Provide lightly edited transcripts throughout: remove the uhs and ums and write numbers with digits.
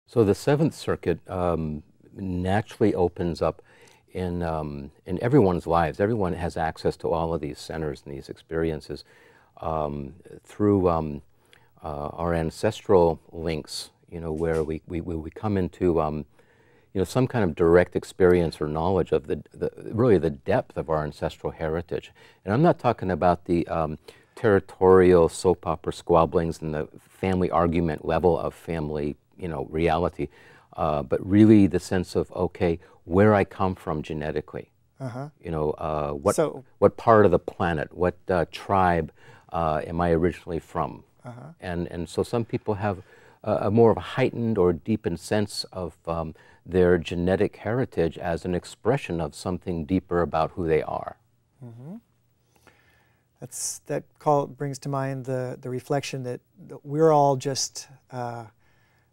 So the Seventh Circuit naturally opens up in everyone's lives. Everyone has access to all of these centers and these experiences through our ancestral links. You know, where we come into you know, some kind of direct experience or knowledge of really the depth of our ancestral heritage. And I'm not talking about the territorial soap opera squabblings and the family argument level of family, you know, reality, but really the sense of, okay, where I come from genetically. You know, what part of the planet, what tribe am I originally from? And so some people have a more of a heightened or deepened sense of their genetic heritage as an expression of something deeper about who they are. That brings to mind the reflection that we're all just,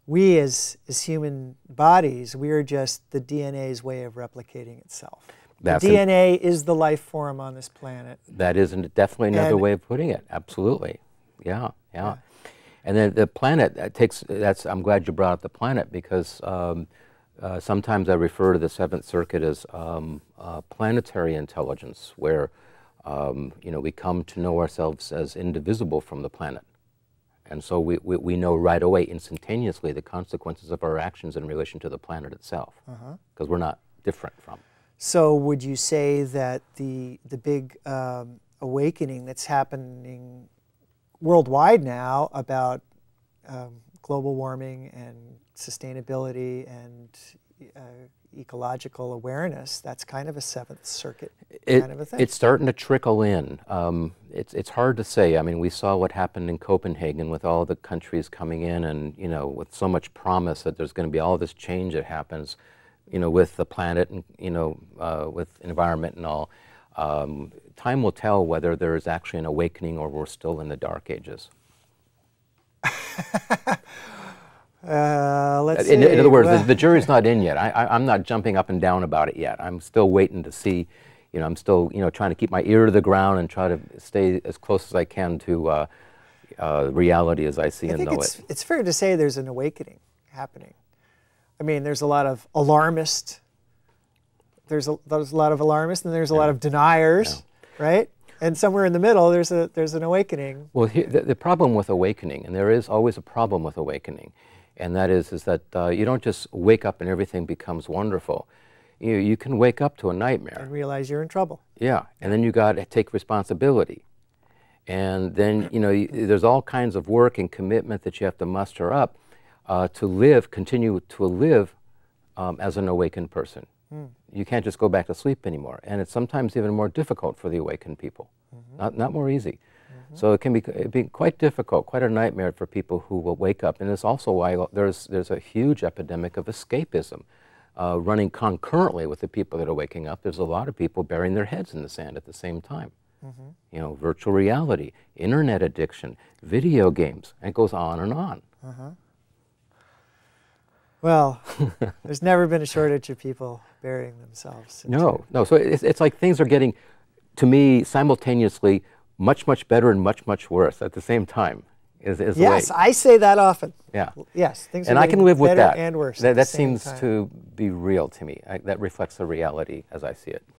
we as human bodies, we are just the DNA's way of replicating itself. The DNA is the life form on this planet. That is definitely another way of putting it. Absolutely. Yeah. And then the planet, I'm glad you brought up the planet, because sometimes I refer to the Seventh Circuit as planetary intelligence, where you know, we come to know ourselves as indivisible from the planet. And so we know right away, instantaneously, the consequences of our actions in relation to the planet itself, because we're not different from. So would you say that the big awakening that's happening worldwide now about global warming and sustainability and ecological awareness, that's kind of a Seventh Circuit kind of a thing? It's starting to trickle in. It's hard to say. I mean, we saw what happened in Copenhagen with all the countries coming in, and, you know, with so much promise that there's going to be all this change that happens, you know, with the planet and, you know, with environment and all. Time will tell whether there is actually an awakening or we're still in the dark ages. Let's see. In other words, the jury's not in yet. I'm not jumping up and down about it yet. I'm still waiting to see. You know, I'm still, you know, trying to keep my ear to the ground and try to stay as close as I can to reality as I see and know it. It's fair to say there's an awakening happening. I mean, there's a lot of alarmists. There's a lot of alarmists, and there's a lot of deniers, right? And somewhere in the middle, there's an awakening. Well, the problem with awakening, and there is always a problem with awakening, and that is that you don't just wake up and everything becomes wonderful. You can wake up to a nightmare and realize you're in trouble. Yeah, and then you got to take responsibility, and then, you know, there's all kinds of work and commitment that you have to muster up to continue to live as an awakened person. You can't just go back to sleep anymore, and it's sometimes even more difficult for the awakened people, not more easy. So it can be quite difficult, quite a nightmare for people who will wake up, and it's also why there's a huge epidemic of escapism running concurrently with the people that are waking up. There's a lot of people burying their heads in the sand at the same time. You know, virtual reality, internet addiction, video games, and it goes on and on. Well, there's never been a shortage of people burying themselves. No. So it's like things are getting, to me, simultaneously much, much better and much, much worse at the same time. Yes, I say that often. Yeah. Yes, things and are I can live with better that. and worse. That seems to be real to me. That reflects the reality as I see it.